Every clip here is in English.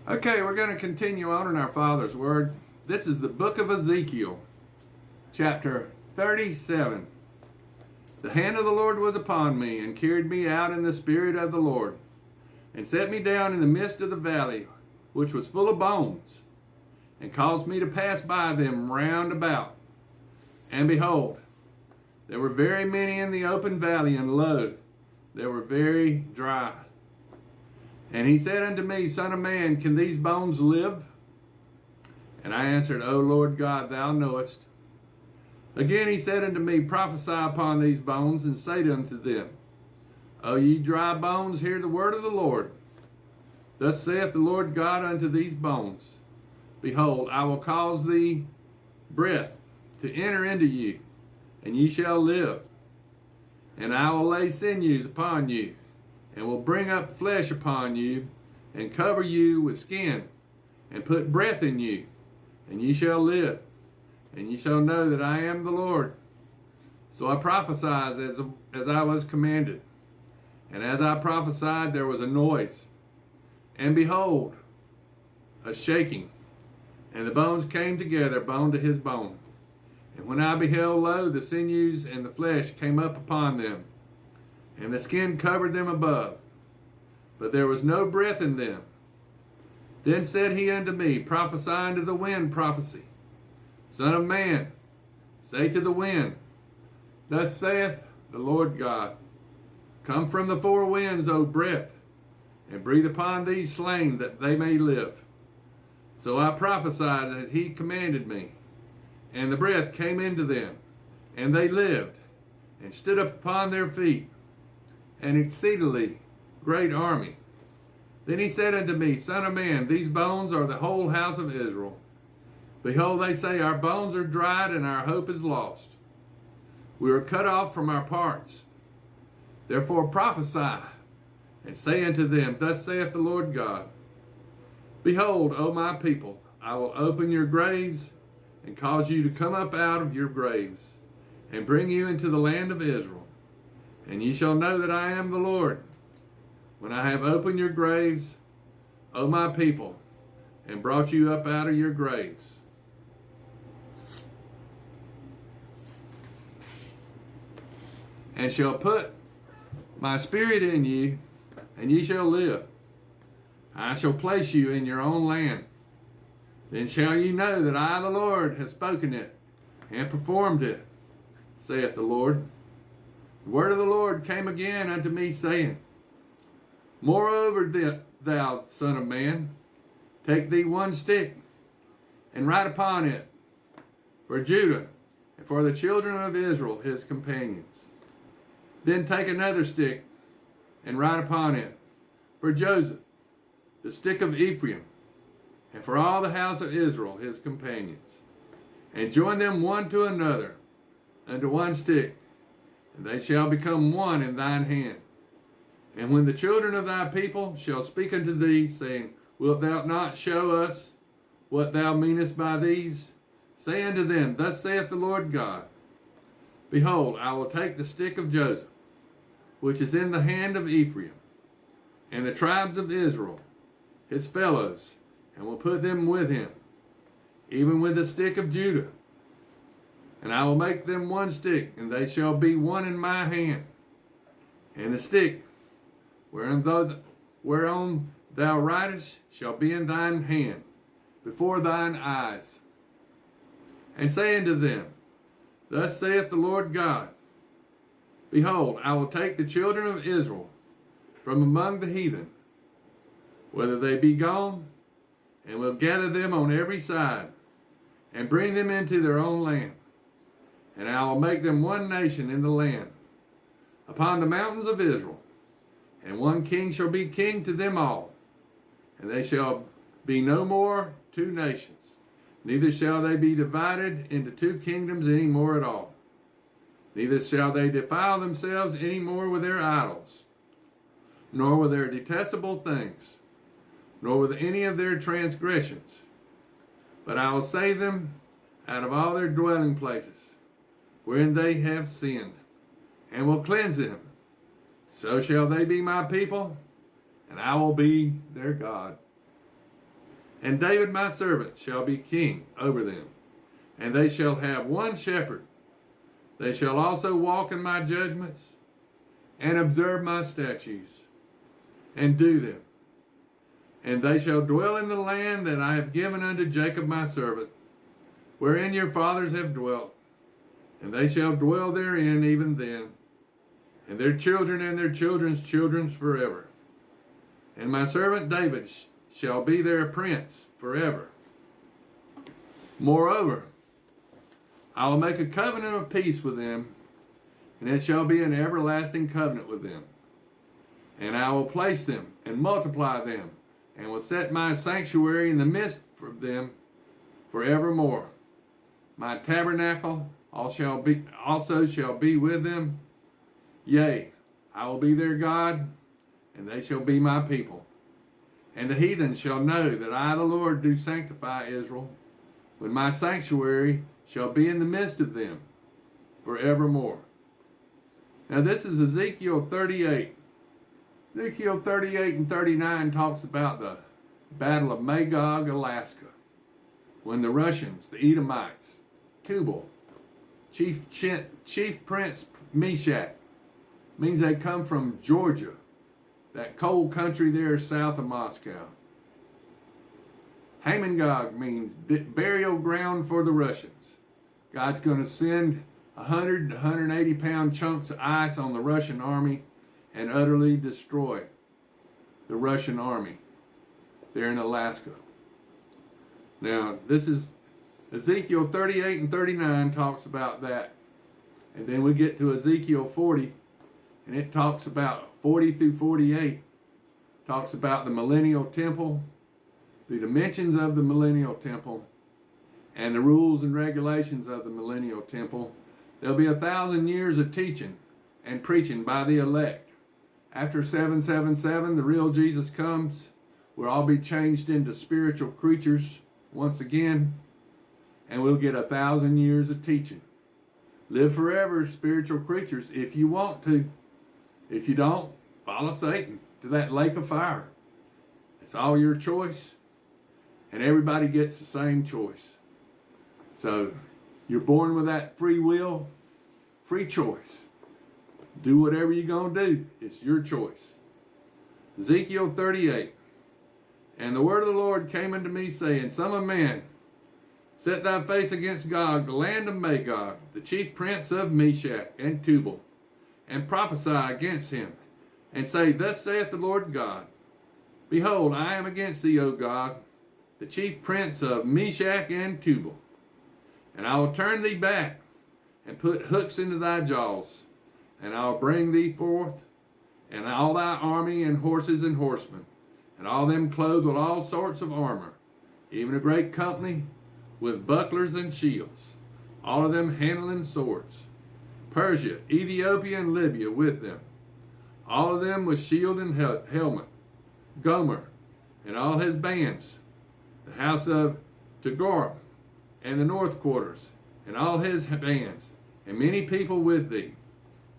Okay, we're going to continue on in our Father's Word. This is the book of Ezekiel, chapter 37. The hand of the Lord was upon me, and carried me out in the spirit of the Lord, and set me down in the midst of the valley, which was full of bones, and caused me to pass by them round about. And behold, there were very many in the open valley, and lo, they were very dry. And he said unto me, Son of man, can these bones live? And I answered, O Lord God, thou knowest. Again he said unto me, Prophesy upon these bones, and say unto them, O ye dry bones, hear the word of the Lord. Thus saith the Lord God unto these bones, Behold, I will cause the breath to enter into you, and ye shall live. And I will lay sinews upon you, and will bring up flesh upon you, and cover you with skin, and put breath in you, and ye shall live, and ye shall know that I am the Lord. So I prophesied as I was commanded. And as I prophesied, there was a noise, and behold, a shaking, and the bones came together, bone to his bone. And when I beheld, lo, the sinews and the flesh came up upon them, and the skin covered them above, but there was no breath in them. Then said he unto me, Prophesy unto the wind prophecy. Son of man, say to the wind, Thus saith the Lord God, Come from the four winds, O breath, and breathe upon these slain, that they may live. So I prophesied as he commanded me, and the breath came into them, and they lived, and stood up upon their feet, an exceedingly great army. Then he said unto me, Son of man, these bones are the whole house of Israel. Behold, they say, Our bones are dried, and our hope is lost. We are cut off from our parts. Therefore prophesy, and say unto them, Thus saith the Lord God, Behold, O my people, I will open your graves, and cause you to come up out of your graves, and bring you into the land of Israel. And ye shall know that I am the Lord, when I have opened your graves, O my people, and brought you up out of your graves. And shall put my spirit in you, and ye shall live. I shall place you in your own land. Then shall ye know that I, the Lord, have spoken it, and performed it, saith the Lord. The word of the Lord came again unto me, saying, Moreover, thou son of man, take thee one stick, and write upon it, for Judah, and for the children of Israel, his companions. Then take another stick, and write upon it, for Joseph, the stick of Ephraim, and for all the house of Israel, his companions. And join them one to another, unto one stick, and they shall become one in thine hand. And when the children of thy people shall speak unto thee, saying, Wilt thou not show us what thou meanest by these? Say unto them, Thus saith the Lord God, Behold, I will take the stick of Joseph, which is in the hand of Ephraim, and the tribes of Israel, his fellows, and will put them with him, even with the stick of Judah. And I will make them one stick, and they shall be one in my hand. And the stick whereon thou writest shall be in thine hand, before thine eyes. And say unto them, Thus saith the Lord God, Behold, I will take the children of Israel from among the heathen, whether they be gone, and will gather them on every side, and bring them into their own land. And I will make them one nation in the land, upon the mountains of Israel. And one king shall be king to them all. And they shall be no more two nations, neither shall they be divided into two kingdoms any more at all. Neither shall they defile themselves any more with their idols, nor with their detestable things, nor with any of their transgressions. But I will save them out of all their dwelling places, wherein they have sinned, and will cleanse them. So shall they be my people, and I will be their God. And David my servant shall be king over them, and they shall have one shepherd. They shall also walk in my judgments, and observe my statutes, and do them. And they shall dwell in the land that I have given unto Jacob my servant, wherein your fathers have dwelt, and they shall dwell therein even then, and their children and their children's children forever. And my servant David shall be their prince forever. Moreover, I will make a covenant of peace with them, and it shall be an everlasting covenant with them. And I will place them and multiply them, and will set my sanctuary in the midst of them forevermore. My tabernacle also shall be with them. Yea, I will be their God, and they shall be my people. And the heathen shall know that I, the Lord, do sanctify Israel, when my sanctuary shall be in the midst of them forevermore. Now this is Ezekiel 38. Ezekiel 38 and 39 talks about the Battle of Magog, Alaska, when the Russians, the Edomites, Tubal, Chief Prince Meshach, means they come from Georgia, that cold country there south of Moscow. Hamongog means burial ground for the Russians. God's going to send 100 to 180 pound chunks of ice on the Russian army and utterly destroy the Russian army there in Alaska. Now, this is Ezekiel 38 and 39 talks about that. And then we get to Ezekiel 40, and it talks about 40 through 48, talks about the millennial temple, the dimensions of the millennial temple, and the rules and regulations of the millennial temple. There'll be 1,000 years of teaching and preaching by the elect. After 777, the real Jesus comes. We'll all be changed into spiritual creatures once again, and we'll get 1,000 years of teaching. Live forever, spiritual creatures, if you want to. If you don't, follow Satan to that lake of fire. It's all your choice, and everybody gets the same choice. So you're born with that free will, free choice. Do whatever you're going to do. It's your choice. Ezekiel 38. And the word of the Lord came unto me, saying, Son of man, set thy face against Gog, the land of Magog, the chief prince of Meshach and Tubal, and prophesy against him, and say, Thus saith the Lord God, Behold, I am against thee, O Gog, the chief prince of Meshach and Tubal, and I will turn thee back, and put hooks into thy jaws, and I will bring thee forth, and all thy army and horses and horsemen, and all them clothed with all sorts of armor, even a great company with bucklers and shields, all of them handling swords. Persia, Ethiopia, and Libya with them, all of them with shield and helmet. Gomer and all his bands, the house of Togarmah and the north quarters, and all his bands, and many people with thee.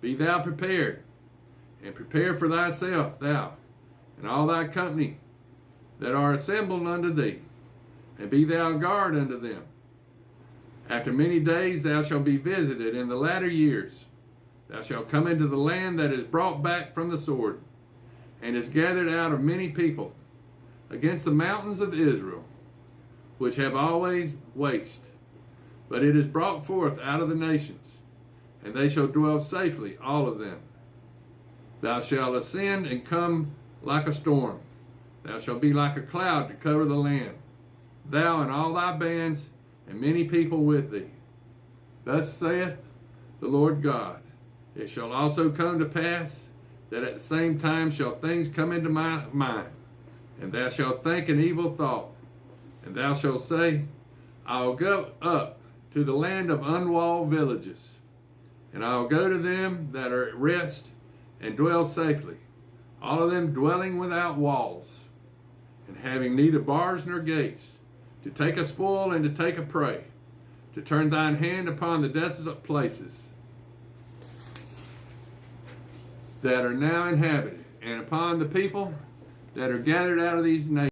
Be thou prepared, and prepare for thyself, thou, and all thy company that are assembled unto thee, and be thou guard unto them. After many days thou shalt be visited in the latter years. Thou shalt come into the land that is brought back from the sword, and is gathered out of many people, against the mountains of Israel, which have always waste. But it is brought forth out of the nations, and they shall dwell safely, all of them. Thou shalt ascend and come like a storm. Thou shalt be like a cloud to cover the land, thou and all thy bands, and many people with thee. Thus saith the Lord God, It shall also come to pass that at the same time shall things come into my mind, and thou shalt think an evil thought, and thou shalt say, I will go up to the land of unwalled villages, and I will go to them that are at rest and dwell safely, all of them dwelling without walls, and having neither bars nor gates, to take a spoil and to take a prey, to turn thine hand upon the desolate places that are now inhabited, and upon the people that are gathered out of these nations.